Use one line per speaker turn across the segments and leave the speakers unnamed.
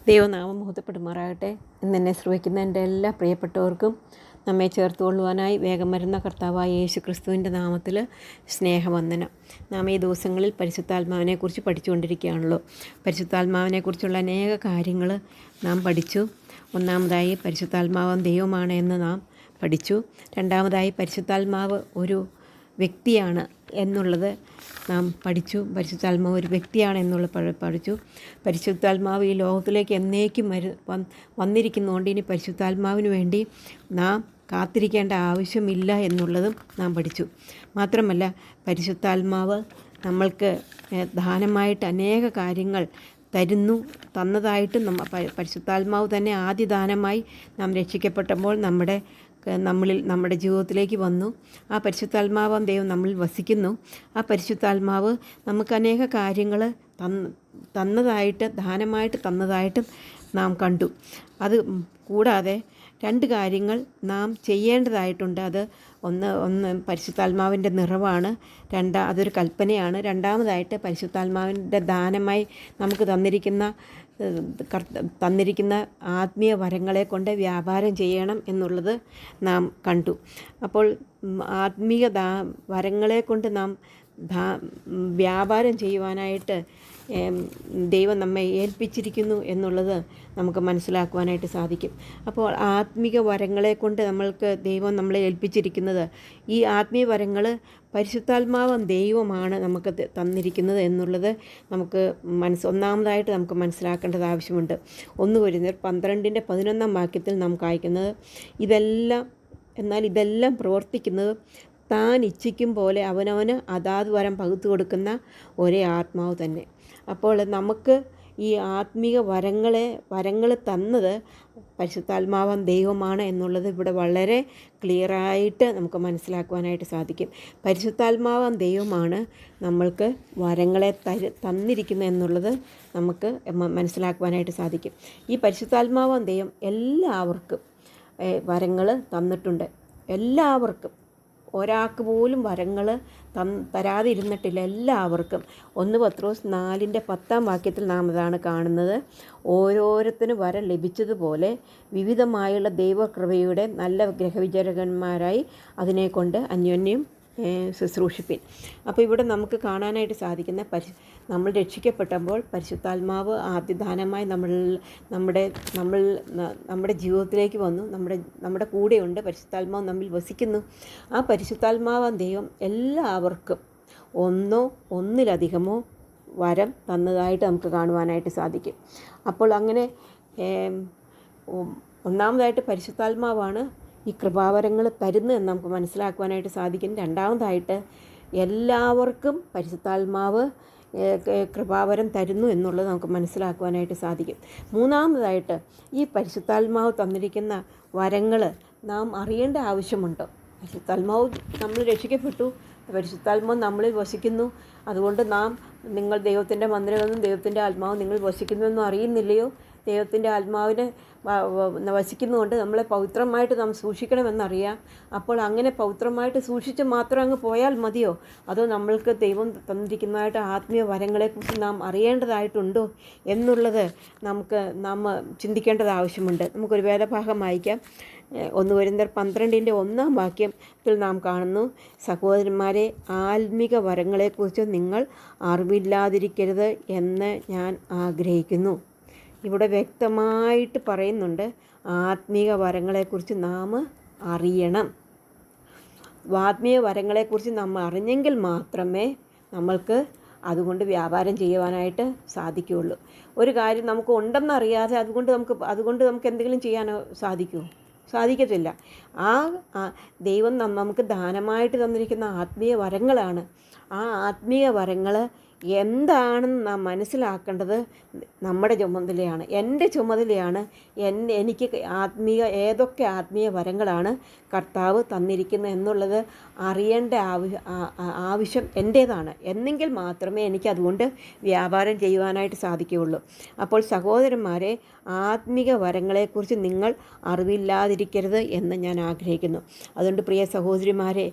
ദൈവനാമം മഹത്വപ്പെടുമാറാകട്ടെ. ഇന്നെന്നെ ശ്രവിക്കുന്ന എൻ്റെ എല്ലാ പ്രിയപ്പെട്ടവർക്കും നമ്മെ ചേർത്തുകൊള്ളുവാനായി വേഗം വരുന്ന കർത്താവായ യേശു ക്രിസ്തുവിൻ്റെ നാമത്തിൽ സ്നേഹവന്ദനം. നാം ഈ ദിവസങ്ങളിൽ പരിശുദ്ധാത്മാവിനെക്കുറിച്ച് പഠിച്ചുകൊണ്ടിരിക്കുകയാണല്ലോ. പരിശുദ്ധാത്മാവിനെക്കുറിച്ചുള്ള അനേക കാര്യങ്ങൾ നാം പഠിച്ചു. ഒന്നാമതായി പരിശുദ്ധാത്മാവ് ദൈവമാണ് എന്ന് നാം പഠിച്ചു. രണ്ടാമതായി പരിശുദ്ധാത്മാവ് ഒരു വ്യക്തിയാണ് എന്നുള്ളത് നാം പഠിച്ചു. പരിശുദ്ധാത്മാവ് ഒരു വ്യക്തിയാണ് എന്നുള്ളത് പഠിച്ചു. പരിശുദ്ധാത്മാവ് ഈ ലോകത്തിലേക്ക് എന്നേക്കും വന്നിരിക്കുന്നതുകൊണ്ട് ഇനി പരിശുദ്ധാത്മാവിന് വേണ്ടി നാം കാത്തിരിക്കേണ്ട ആവശ്യമില്ല എന്നുള്ളതും നാം പഠിച്ചു. മാത്രമല്ല പരിശുദ്ധാത്മാവ് നമ്മൾക്ക് ദാനമായിട്ട് അനേക കാര്യങ്ങൾ തന്നതായിട്ട് പരിശുദ്ധാത്മാവ് തന്നെ ആദ്യ ദാനമായി നാം രക്ഷിക്കപ്പെട്ടപ്പോൾ നമ്മുടെ ജീവിതത്തിലേക്ക് വന്നു. ആ പരിശുദ്ധാത്മാവ് ദൈവം നമ്മളിൽ വസിക്കുന്നു. ആ പരിശുദ്ധാത്മാവ് നമുക്ക് അനേക കാര്യങ്ങൾ ദാനമായിട്ട് തന്നതായിട്ടും നാം കണ്ടു. അത് കൂടാതെ രണ്ട് കാര്യങ്ങൾ നാം ചെയ്യേണ്ടതായിട്ടുണ്ട്. അത് ഒന്ന് പരിശുദ്ധാത്മാവിൻ്റെ നിറവാണ്. അതൊരു കൽപ്പനയാണ്. രണ്ടാമതായിട്ട് പരിശുദ്ധാത്മാവിൻ്റെ ദാനമായി നമുക്ക് തന്നിരിക്കുന്ന ആത്മീയ വരങ്ങളെ കൊണ്ട് വ്യാപാരം ചെയ്യണം എന്നുള്ളത് നാം കണ്ടു. അപ്പോൾ ആത്മീയ വരങ്ങളെ കൊണ്ട് നാം വ്യാപാരം ചെയ്യുവാനായിട്ട് ദൈവം നമ്മെ ഏൽപ്പിച്ചിരിക്കുന്നു എന്നുള്ളത് നമുക്ക് മനസ്സിലാക്കുവാനായിട്ട് സാധിക്കും. അപ്പോൾ ആത്മീക വരങ്ങളെ കൊണ്ട് ദൈവം നമ്മളെ ഏൽപ്പിച്ചിരിക്കുന്നത്, ഈ ആത്മീയ വരങ്ങൾ പരിശുദ്ധാത്മാവ് ദൈവമാണ് നമുക്ക് തന്നിരിക്കുന്നത് എന്നുള്ളത് നമുക്ക് ഒന്നാമതായിട്ട് നമുക്ക് മനസ്സിലാക്കേണ്ടത് ആവശ്യമുണ്ട്. 1 കൊരിന്ത്യർ 12:11 വാക്യത്തിൽ നാം വായിക്കുന്നത്, ഇതെല്ലാം പ്രവർത്തിക്കുന്നത് താൻ ഇച്ഛിക്കും പോലെ അവനവന് അതാത് വരം പകുത്തു കൊടുക്കുന്ന ഒരേ ആത്മാവ് തന്നെ. അപ്പോൾ നമുക്ക് ഈ ആത്മീക വരങ്ങൾ തന്നത് പരിശുദ്ധാത്മാവ് ദൈവമാണ് എന്നുള്ളത് ഇവിടെ വളരെ ക്ലിയറായിട്ട് നമുക്ക് മനസ്സിലാക്കുവാനായിട്ട് സാധിക്കും. പരിശുദ്ധാത്മാവ് ദൈവമാണ് നമ്മൾക്ക് വരങ്ങളെ തന്നിരിക്കുന്നത് എന്നുള്ളത് നമുക്ക് മനസ്സിലാക്കുവാനായിട്ട് സാധിക്കും. ഈ പരിശുദ്ധാത്മാവ് ദൈവം എല്ലാവർക്കും വരങ്ങൾ തന്നിട്ടുണ്ട്. എല്ലാവർക്കും, ഒരാൾക്ക് പോലും വരങ്ങൾ തരാതെ ഇരുന്നിട്ടില്ല. എല്ലാവർക്കും. 1 പത്രോസ് 4:10 വാക്യത്തിൽ നാം അതാണ് കാണുന്നത്. ഓരോരുത്തരും വരം ലഭിച്ചതുപോലെ വിവിധമായുള്ള ദൈവകൃപയുടെ നല്ല ഗ്രഹവിചാരകന്മാരായി അതിനെക്കൊണ്ട് അന്യോന്യം ശുശ്രൂഷിപ്പിൻ. അപ്പോൾ ഇവിടെ നമുക്ക് കാണാനായിട്ട് സാധിക്കുന്ന നമ്മൾ രക്ഷിക്കപ്പെട്ടപ്പോൾ പരിശുദ്ധാത്മാവ് ആദ്യദാനമായി നമ്മുടെ ജീവിതത്തിലേക്ക് വന്നു. നമ്മുടെ കൂടെയുണ്ട്. പരിശുദ്ധാത്മാവ് നമ്മിൽ വസിക്കുന്നു. ആ പരിശുദ്ധാത്മാവ് ദൈവം എല്ലാവർക്കും ഒന്നിലധികമോ വരം തന്നതായിട്ട് നമുക്ക് കാണുവാനായിട്ട് സാധിക്കും. അപ്പോൾ അങ്ങനെ ഒന്നാമതായിട്ട് പരിശുദ്ധാത്മാവാണ് ഈ കൃപാവരങ്ങൾ തരുന്നതെന്ന് നമുക്ക് മനസ്സിലാക്കുവാനായിട്ട് സാധിക്കും. രണ്ടാമതായിട്ട് എല്ലാവർക്കും പരിശുദ്ധാത്മാവ് കൃപാവരം തരുന്നു എന്നുള്ളത് നമുക്ക് മനസ്സിലാക്കുവാനായിട്ട് സാധിക്കും. മൂന്നാമതായിട്ട് ഈ പരിശുദ്ധാത്മാവ് തന്നിരിക്കുന്ന വരങ്ങൾ നാം അറിയേണ്ട ആവശ്യമുണ്ടോ? പരിശുദ്ധാത്മാവ് നമ്മൾ രക്ഷിക്കപ്പെട്ടു, പരിശുദ്ധാത്മാവ് നമ്മളിൽ വസിക്കുന്നു. അതുകൊണ്ട് നിങ്ങൾ ദൈവത്തിൻ്റെ മന്ദിരമെന്നും ദൈവത്തിൻ്റെ ആത്മാവ് നിങ്ങൾ വസിക്കുന്നുവെന്നും അറിയുന്നില്ലയോ? ദൈവത്തിൻ്റെ ആത്മാവിനെ വസിക്കുന്നതുകൊണ്ട് നമ്മളെ പവിത്രമായിട്ട് നാം സൂക്ഷിക്കണമെന്നറിയാം. അപ്പോൾ അങ്ങനെ പവിത്രമായിട്ട് സൂക്ഷിച്ച് മാത്രം അങ്ങ് പോയാൽ മതിയോ? അതോ നമ്മൾക്ക് ദൈവം തന്നിരിക്കുന്നതായിട്ട് ആത്മീയ വരങ്ങളെക്കുറിച്ച് നാം അറിയേണ്ടതായിട്ടുണ്ടോ എന്നുള്ളത് നാം ചിന്തിക്കേണ്ടത് ആവശ്യമുണ്ട്. നമുക്കൊരു വേദഭാഗം വായിക്കാം. 1 കൊരിന്ത്യർ 12:1 വാക്യത്തിൽ നാം കാണുന്നു, സഹോദരന്മാരെ, ആത്മീക വരങ്ങളെക്കുറിച്ച് നിങ്ങൾ അറിവില്ലാതിരിക്കരുത് എന്ന് ഞാൻ ആഗ്രഹിക്കുന്നു. ഇവിടെ വ്യക്തമായിട്ട് പറയുന്നുണ്ട്, ആത്മീക വരങ്ങളെക്കുറിച്ച് നാം അറിയണം. ആത്മീയ വരങ്ങളെക്കുറിച്ച് നമ്മൾ അറിഞ്ഞെങ്കിൽ മാത്രമേ നമ്മൾക്ക് അതുകൊണ്ട് വ്യാപാരം ചെയ്യുവാനായിട്ട് സാധിക്കുകയുള്ളൂ. ഒരു കാര്യം നമുക്ക് ഉണ്ടെന്നറിയാതെ അതുകൊണ്ട് നമുക്ക് എന്തെങ്കിലും ചെയ്യാനോ സാധിക്കുമോ? സാധിക്കത്തില്ല. ദൈവം നമുക്ക് ദാനമായിട്ട് തന്നിരിക്കുന്ന ആത്മീയ വരങ്ങളാണ്. ആ ആത്മീയ വരങ്ങൾ എന്താണെന്ന് നാം മനസ്സിലാക്കേണ്ടത് നമ്മുടെ ചുമതലയാണ്, എൻ്റെ ചുമതലയാണ്. എനിക്ക് ഏതൊക്കെ ആത്മീയ വരങ്ങളാണ് കർത്താവ് തന്നിരിക്കുന്നത് എന്നുള്ളത് അറിയേണ്ട ആവശ്യം എൻ്റേതാണ്. എന്നെങ്കിൽ മാത്രമേ എനിക്കതുകൊണ്ട് വ്യാപാരം ചെയ്യുവാനായിട്ട് സാധിക്കുകയുള്ളൂ. അപ്പോൾ സഹോദരന്മാരെ, ആത്മീക വരങ്ങളെക്കുറിച്ച് നിങ്ങൾ അറിവില്ലാതിരിക്കരുത് എന്ന് ഞാൻ ആഗ്രഹിക്കുന്നു. അതുകൊണ്ട് പ്രിയ സഹോദരിമാരെ,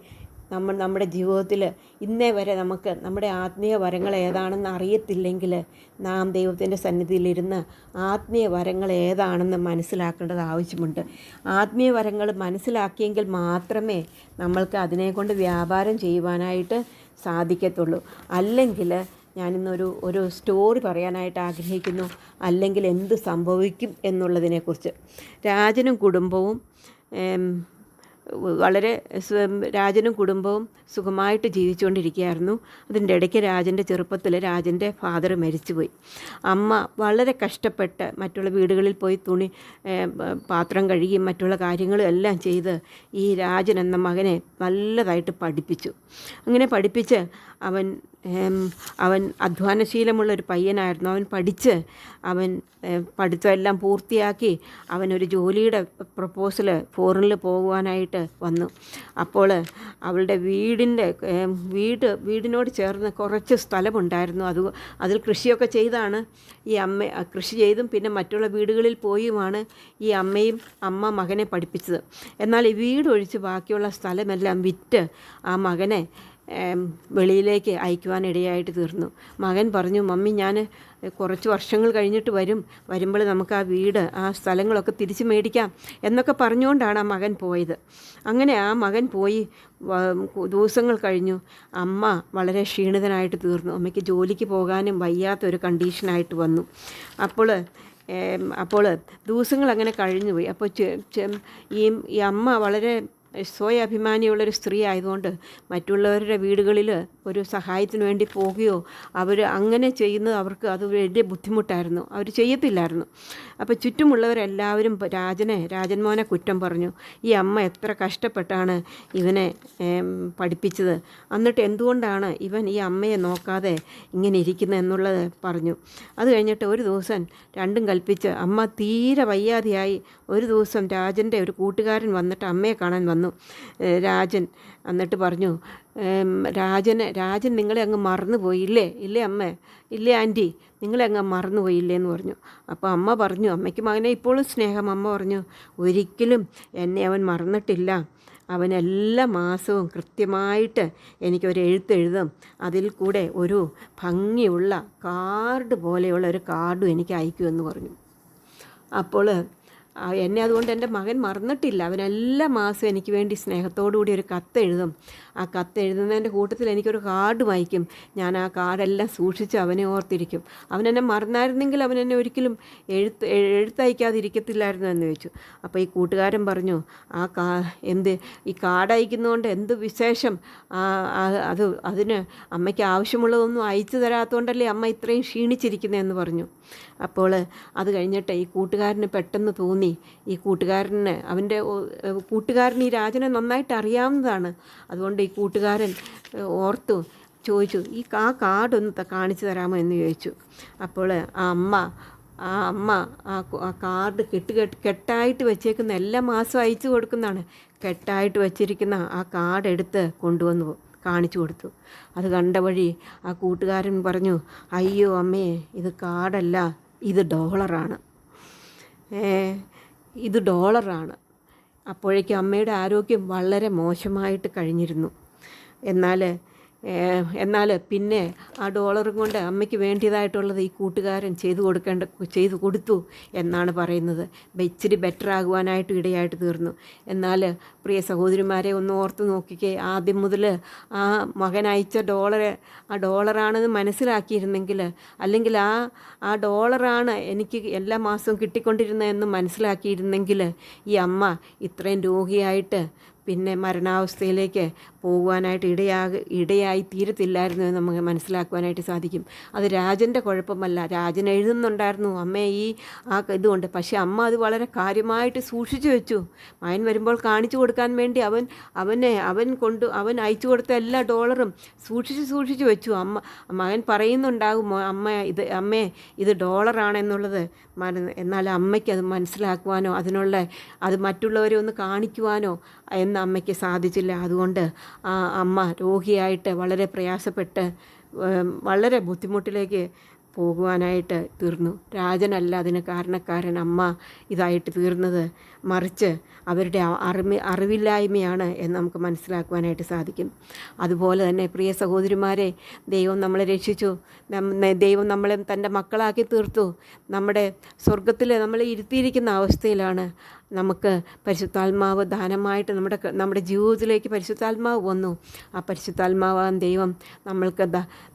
നമ്മുടെ ജീവിതത്തിൽ ഇന്നേ വരെ നമുക്ക് നമ്മുടെ ആത്മീയ വരങ്ങൾ ഏതാണെന്ന് അറിയത്തില്ലെങ്കിൽ നാം ദൈവത്തിൻ്റെ സന്നിധിയിലിരുന്ന് ആത്മീയ വരങ്ങൾ ഏതാണെന്ന് മനസ്സിലാക്കേണ്ടത് ആവശ്യമുണ്ട്. ആത്മീയ വരങ്ങൾ മനസ്സിലാക്കിയെങ്കിൽ മാത്രമേ നമ്മൾക്ക് അതിനെക്കൊണ്ട് വ്യാപാരം ചെയ്യുവാനായിട്ട് സാധിക്കത്തുള്ളൂ. അല്ലെങ്കിൽ ഞാനിന്നൊരു സ്റ്റോറി പറയാനായിട്ട് ആഗ്രഹിക്കുന്നു. അല്ലെങ്കിൽ എന്ത് സംഭവിക്കും എന്നുള്ളതിനെക്കുറിച്ച്. രാജനും കുടുംബവും രാജനും കുടുംബവും സുഖമായിട്ട് ജീവിച്ചുകൊണ്ടിരിക്കുകയായിരുന്നു. അതിൻ്റെ ഇടയ്ക്ക് രാജൻ്റെ ചെറുപ്പത്തിൽ രാജൻ്റെ ഫാദർ മരിച്ചുപോയി. അമ്മ വളരെ കഷ്ടപ്പെട്ട് മറ്റുള്ള വീടുകളിൽ പോയി പാത്രം കഴുകി മറ്റുള്ള കാര്യങ്ങളും എല്ലാം ചെയ്ത് ഈ രാജൻ എന്ന മകനെ നല്ലതായിട്ട് പഠിപ്പിച്ചു. അങ്ങനെ പഠിപ്പിച്ച് അവൻ അധ്വാനശീലമുള്ളൊരു പയ്യനായിരുന്നു. അവൻ പഠിത്തമെല്ലാം പൂർത്തിയാക്കി അവനൊരു ജോലിയുടെ പ്രപ്പോസൽ ഫോറിനിൽ പോകുവാനായിട്ട് വന്നു. അപ്പോൾ അവളുടെ വീടിനോട് ചേർന്ന് കുറച്ച് സ്ഥലമുണ്ടായിരുന്നു. അതിൽ കൃഷിയൊക്കെ ചെയ്താണ് ഈ കൃഷി ചെയ്തും പിന്നെ മറ്റുള്ള വീടുകളിൽ പോയുമാണ് ഈ അമ്മ മകനെ പഠിപ്പിച്ചത്. എന്നാൽ ഈ വീടൊഴിച്ച് ബാക്കിയുള്ള സ്ഥലമെല്ലാം വിറ്റ് ആ മകനെ വെളിയിലേക്ക് അയക്കുവാനിടയായിട്ട് തീർന്നു. മകൻ പറഞ്ഞു, മമ്മി ഞാൻ കുറച്ച് വർഷങ്ങൾ കഴിഞ്ഞിട്ട് വരുമ്പോൾ നമുക്ക് ആ വീട് ആ സ്ഥലങ്ങളൊക്കെ തിരിച്ച് മേടിക്കാം എന്നൊക്കെ പറഞ്ഞുകൊണ്ടാണ് ആ മകൻ പോയത്. അങ്ങനെ ആ മകൻ പോയി ദിവസങ്ങൾ കഴിഞ്ഞു. അമ്മ വളരെ ക്ഷീണിതനായിട്ട് തീർന്നു. അമ്മയ്ക്ക് ജോലിക്ക് പോകാനും വയ്യാത്തൊരു കണ്ടീഷനായിട്ട് വന്നു. അപ്പോൾ ദിവസങ്ങൾ അങ്ങനെ കഴിഞ്ഞുപോയി. അപ്പോൾ ഈ അമ്മ വളരെ സ്വയഭിമാനിയുള്ളൊരു സ്ത്രീ ആയതുകൊണ്ട് മറ്റുള്ളവരുടെ വീടുകളിൽ ഒരു സഹായത്തിന് വേണ്ടി പോകുകയോ അങ്ങനെ ചെയ്യുന്നത് അവർക്ക് അത് വലിയ ബുദ്ധിമുട്ടായിരുന്നു. അവർ ചെയ്യത്തില്ലായിരുന്നു. അപ്പോൾ ചുറ്റുമുള്ളവരെല്ലാവരും രാജൻ മോനെ കുറ്റം പറഞ്ഞു. ഈ അമ്മ എത്ര കഷ്ടപ്പെട്ടാണ് ഇവനെ പഠിപ്പിച്ചത്, എന്നിട്ട് എന്തുകൊണ്ടാണ് ഇവൻ ഈ അമ്മയെ നോക്കാതെ ഇങ്ങനെ ഇരിക്കുന്നത് എന്നുള്ളത് പറഞ്ഞു. അത് കഴിഞ്ഞിട്ട് ഒരു ദിവസം രണ്ടും കൽപ്പിച്ച് അമ്മ തീരെ വയ്യാതെയായി. ഒരു ദിവസം രാജൻ്റെ ഒരു കൂട്ടുകാരൻ വന്നിട്ട് അമ്മയെ കാണാൻ വന്നു. രാജൻ എന്നിട്ട് പറഞ്ഞു, രാജൻ നിങ്ങളെ അങ്ങ് മറന്നുപോയില്ലേ? ഇല്ലേ അമ്മ? ഇല്ലേ ആൻറ്റി, നിങ്ങളെ അങ്ങ് മറന്നുപോയില്ലേ എന്ന് പറഞ്ഞു. അപ്പോൾ അമ്മ പറഞ്ഞു, അമ്മയ്ക്ക് മകനെ ഇപ്പോഴും സ്നേഹം. അമ്മ പറഞ്ഞു, ഒരിക്കലും എന്നെ അവൻ മറന്നിട്ടില്ല. അവൻ എല്ലാ മാസവും കൃത്യമായിട്ട് എനിക്കൊരു എഴുതും. അതിൽ കൂടെ ഒരു ഭംഗിയുള്ള കാർഡ് പോലെയുള്ള ഒരു കാർഡും എനിക്ക് അയക്കുമെന്ന് പറഞ്ഞു. അപ്പോൾ എന്നെ അതുകൊണ്ട് എൻ്റെ മകൻ മറന്നിട്ടില്ല. അവൻ എല്ലാ മാസവും എനിക്ക് വേണ്ടി സ്നേഹത്തോടു കൂടി ഒരു കത്തെഴുതും. ആ കത്തെഴുതുന്നതിൻ്റെ കൂട്ടത്തിൽ എനിക്കൊരു കാർഡ് വായിക്കും. ഞാൻ ആ കാർഡെല്ലാം സൂക്ഷിച്ച് അവനെ ഓർത്തിരിക്കും. അവനെന്നെ മറന്നായിരുന്നെങ്കിൽ അവൻ എന്നെ ഒരിക്കലും എഴുത്തയക്കാതിരിക്കത്തില്ലായിരുന്നു എന്ന് ചോദിച്ചു. അപ്പോൾ ഈ കൂട്ടുകാരൻ പറഞ്ഞു, ഈ കാർഡ് അയക്കുന്നതുകൊണ്ട് എന്ത് വിശേഷം? അതിന് അമ്മയ്ക്ക് ആവശ്യമുള്ളതൊന്നും അയച്ചു തരാത്തതുകൊണ്ടല്ലേ അമ്മ ഇത്രയും ക്ഷീണിച്ചിരിക്കുന്നതെന്ന് പറഞ്ഞു. അപ്പോൾ അത് കഴിഞ്ഞിട്ട് ഈ കൂട്ടുകാരന് പെട്ടെന്ന് തോന്നി, ഈ കൂട്ടുകാരൻ ഈ രാജനെ നന്നായിട്ട് അറിയാവുന്നതാണ്. അതുകൊണ്ട് ഈ കൂട്ടുകാരൻ ചോദിച്ചു, ആ കാർഡ് ഒന്ന് കാണിച്ചു തരാമോ എന്ന് ചോദിച്ചു. അപ്പോൾ ആ അമ്മ ആ കാർഡ് കെട്ടായിട്ട് വെച്ചേക്കുന്ന എല്ലാ മാസവും അയച്ചു കൊടുക്കുന്നതാണ്. കെട്ടായിട്ട് വെച്ചിരിക്കുന്ന ആ കാർഡ് എടുത്ത് കൊണ്ടുവന്നു കാണിച്ചു കൊടുത്തു. അത് കണ്ട വഴി ആ കൂട്ടുകാരൻ പറഞ്ഞു, അയ്യോ അമ്മേ, ഇത് കാർഡല്ല, ഇത് ഡോളറാണ്. അപ്പോഴേക്കും അമ്മയുടെ ആരോഗ്യം വളരെ മോശമായിട്ട് കഴിഞ്ഞിരുന്നു. എന്നാൽ പിന്നെ ആ ഡോളറും കൊണ്ട് അമ്മയ്ക്ക് വേണ്ടിയതായിട്ടുള്ളത് ഈ കൂട്ടുകാരൻ ചെയ്തു കൊടുത്തു എന്നാണ് പറയുന്നത്. ഇച്ചിരി ബെറ്റർ ആകുവാനായിട്ട് ഇടയായിട്ട് തീർന്നു. എന്നാൽ പ്രിയ സഹോദരിമാരെ ഒന്ന് ഓർത്ത് നോക്കിക്കേ, ആദ്യം മുതൽ ആ മകൻ അയച്ച ഡോളറാണെന്ന് മനസ്സിലാക്കിയിരുന്നെങ്കിൽ, അല്ലെങ്കിൽ ആ ഡോളറാണ് എനിക്ക് എല്ലാ മാസവും കിട്ടിക്കൊണ്ടിരുന്നതെന്ന് മനസ്സിലാക്കിയിരുന്നെങ്കിൽ ഈ അമ്മ ഇത്രയും രോഗിയായിട്ട് പിന്നെ മരണാവസ്ഥയിലേക്ക് പോകുവാനായിട്ട് ഇടയായി തീരത്തില്ലായിരുന്നു എന്ന് നമുക്ക് മനസ്സിലാക്കുവാനായിട്ട് സാധിക്കും. അത് രാജൻ്റെ കുഴപ്പമല്ല. രാജൻ എഴുതുന്നുണ്ടായിരുന്നു അമ്മേ ഇതുകൊണ്ട്. പക്ഷേ അമ്മ അത് വളരെ കാര്യമായിട്ട് സൂക്ഷിച്ചു വെച്ചു. മകൻ വരുമ്പോൾ കാണിച്ചു കൊടുക്കാൻ വേണ്ടി അവൻ അയച്ചു കൊടുത്ത എല്ലാ ഡോളറും സൂക്ഷിച്ചു വെച്ചു. മകൻ പറയുന്നുണ്ടാകും, അമ്മേ ഇത് ഡോളറാണെന്നുള്ളത്. എന്നാൽ അമ്മയ്ക്ക് അത് മനസ്സിലാക്കുവാനോ അത് മറ്റുള്ളവരെ ഒന്ന് കാണിക്കുവാനോ എന്ന് അമ്മയ്ക്ക് സാധിച്ചില്ല. അതുകൊണ്ട് അമ്മ രോഗിയായിട്ട് വളരെ പ്രയാസപ്പെട്ട് വളരെ ബുദ്ധിമുട്ടിലേക്ക് പോകുവാനായിട്ട് തീർന്നു. രാജനല്ല അതിന് കാരണക്കാരൻ, അമ്മ ഇതായിട്ട് തീർന്നത്, മറിച്ച് അവരുടെ അറിവില്ലായ്മയാണ് എന്ന് നമുക്ക് മനസ്സിലാക്കുവാനായിട്ട് സാധിക്കും. അതുപോലെ തന്നെ പ്രിയ സഹോദരിമാരെ, ദൈവം നമ്മളെ രക്ഷിച്ചു, ദൈവം നമ്മളെ തൻ്റെ മക്കളാക്കി തീർത്തു. നമ്മുടെ സ്വർഗത്തിൽ നമ്മളെ ഇരുത്തിയിരിക്കുന്ന അവസ്ഥയിലാണ് നമുക്ക് പരിശുദ്ധാത്മാവ് ദാനമായിട്ട് നമ്മുടെ ജീവിതത്തിലേക്ക് പരിശുദ്ധാത്മാവ് വന്നു. ആ പരിശുദ്ധാത്മാവാൻ ദൈവം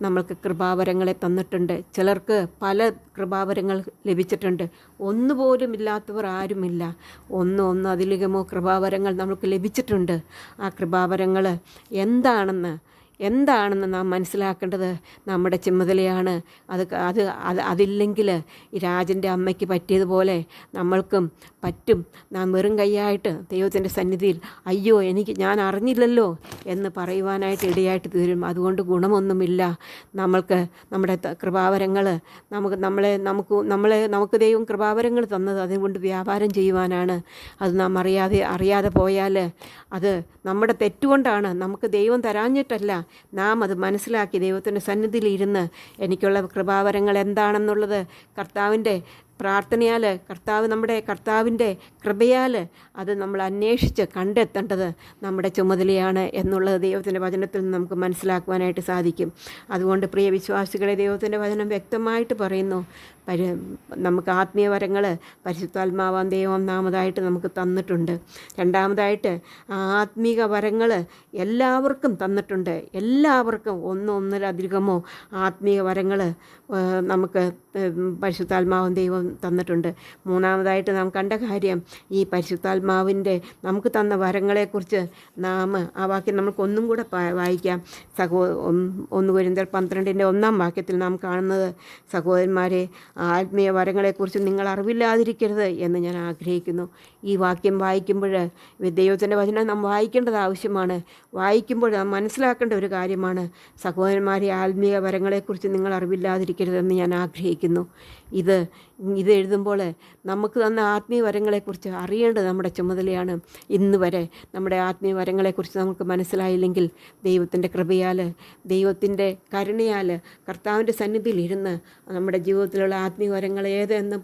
നമ്മൾക്ക് കൃപാവരങ്ങളെ തന്നിട്ടുണ്ട്. ചിലർക്ക് പല കൃപാവരങ്ങൾ ലഭിച്ചിട്ടുണ്ട്. ഒന്നുപോലും ഇല്ലാത്തവർ ആരുമില്ല. അതിലധികമോ കൃപാവരങ്ങൾ നമുക്ക് ലഭിച്ചിട്ടുണ്ട്. ആ കൃപാവരങ്ങൾ എന്താണെന്ന് നാം മനസ്സിലാക്കേണ്ടത് നമ്മുടെ ചുമതലയാണ്. അതില്ലെങ്കിൽ ഈ രാജൻ്റെ അമ്മയ്ക്ക് പറ്റിയതുപോലെ നമ്മൾക്കും പറ്റും. നാം വെറും കൈയായിട്ട് ദൈവത്തിൻ്റെ സന്നിധിയിൽ അയ്യോ ഞാൻ അറിഞ്ഞില്ലല്ലോ എന്ന് പറയുവാനായിട്ട് ഇടയായിട്ട് തീരും. അതുകൊണ്ട് ഗുണമൊന്നുമില്ല. നമ്മൾക്ക് നമ്മുടെ കൃപാവരങ്ങൾ നമുക്ക് ദൈവം കൃപാവരങ്ങൾ തന്നത് അതുകൊണ്ട് വ്യാപാരം ചെയ്യുവാനാണ്. അത് നാം അറിയാതെ പോയാൽ അത് നമ്മുടെ തെറ്റുകൊണ്ടാണ്. നമുക്ക് ദൈവം തരാഞ്ഞിട്ടല്ല. നാം അത് മനസ്സിലാക്കി ദൈവത്തിൻ്റെ സന്നിധിയിൽ ഇരുന്ന് എനിക്കുള്ള കൃപാവരങ്ങൾ എന്താണെന്നുള്ളത് കർത്താവിൻ്റെ പ്രാർത്ഥനയാൽ, കർത്താവിൻ്റെ കൃപയാൽ അത് നമ്മൾ അന്വേഷിച്ച് കണ്ടെത്തേണ്ടത് നമ്മുടെ ചുമതലയാണ് എന്നുള്ളത് ദൈവത്തിൻ്റെ വചനത്തിൽ നിന്ന് നമുക്ക് മനസ്സിലാക്കുവാനായിട്ട് സാധിക്കും. അതുകൊണ്ട് പ്രിയ വിശ്വാസികളെ, ദൈവത്തിൻ്റെ വചനം വ്യക്തമായിട്ട് പറയുന്നു, നമുക്ക് ആത്മീയ വരങ്ങൾ പരിശുദ്ധാത്മാവാൻ ദൈവം ഒന്നാമതായിട്ട് നമുക്ക് തന്നിട്ടുണ്ട്. രണ്ടാമതായിട്ട് ആത്മീക വരങ്ങൾ എല്ലാവർക്കും തന്നിട്ടുണ്ട്. എല്ലാവർക്കും ഒന്നിലധികമോ ആത്മീയ വരങ്ങൾ നമുക്ക് പരിശുദ്ധാത്മാവും ദൈവം തന്നിട്ടുണ്ട്. മൂന്നാമതായിട്ട് നാം കണ്ട കാര്യം, ഈ പരിശുദ്ധാത്മാവിൻ്റെ നമുക്ക് തന്ന വരങ്ങളെക്കുറിച്ച് നാം ആ വാക്യം നമുക്ക് ഒന്നും കൂടെ വായിക്കാം. 1 കൊരിന്ത്യർ 12:1 നാം കാണുന്നത്, സഹോദരന്മാരെ, ആത്മീയ വരങ്ങളെക്കുറിച്ച് നിങ്ങൾ അറിവില്ലാതിരിക്കരുത് എന്ന് ഞാൻ ആഗ്രഹിക്കുന്നു. ഈ വാക്യം വായിക്കുമ്പോൾ, ദൈവത്തിൻ്റെ വചനം നാം വായിക്കേണ്ടത് ആവശ്യമാണ്. വായിക്കുമ്പോൾ നാം മനസ്സിലാക്കേണ്ട ഒരു കാര്യമാണ്, സഹോദരന്മാരെ, ആത്മീയ വരങ്ങളെക്കുറിച്ച് നിങ്ങൾ അറിവില്ലാതിരിക്കരുതെന്ന് ഞാൻ ആഗ്രഹിക്കുന്നു. ഇത് എഴുതുമ്പോൾ നമുക്ക് തന്ന ആത്മീയ വരങ്ങളെക്കുറിച്ച് അറിയേണ്ടത് നമ്മുടെ ചുമതലയാണ്. ഇന്ന് വരെ നമ്മുടെ ആത്മീയ വരങ്ങളെക്കുറിച്ച് നമുക്ക് മനസ്സിലായില്ലെങ്കിൽ ദൈവത്തിൻ്റെ കൃപയാൽ, ദൈവത്തിൻ്റെ കരുണയാൽ കർത്താവിൻ്റെ സന്നിധിയിൽ ഇരുന്ന് നമ്മുടെ ജീവിതത്തിലുള്ള ആത്മീയ വരങ്ങൾ ഏതെന്നും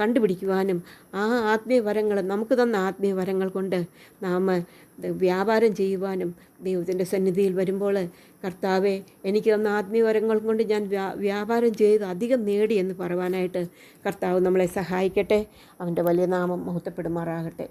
കണ്ടുപിടിക്കുവാനും ആ ആത്മീയ വരങ്ങൾ, നമുക്ക് തന്ന ആത്മീയ വരങ്ങൾ കൊണ്ട് നാം വ്യാപാരം ചെയ്യുവാനും ദൈവത്തിൻ്റെ സന്നിധിയിൽ വരുമ്പോൾ, കർത്താവെ, എനിക്ക് തന്ന ആത്മീയ വരങ്ങൾ കൊണ്ട് ഞാൻ വ്യാപാരം ചെയ്ത് അധികം നേടി എന്ന് പറയുവാനായിട്ട് കർത്താവ് നമ്മളെ സഹായിക്കട്ടെ. അവൻ്റെ വലിയ നാമം മഹത്വപ്പെടുമാറാകട്ടെ.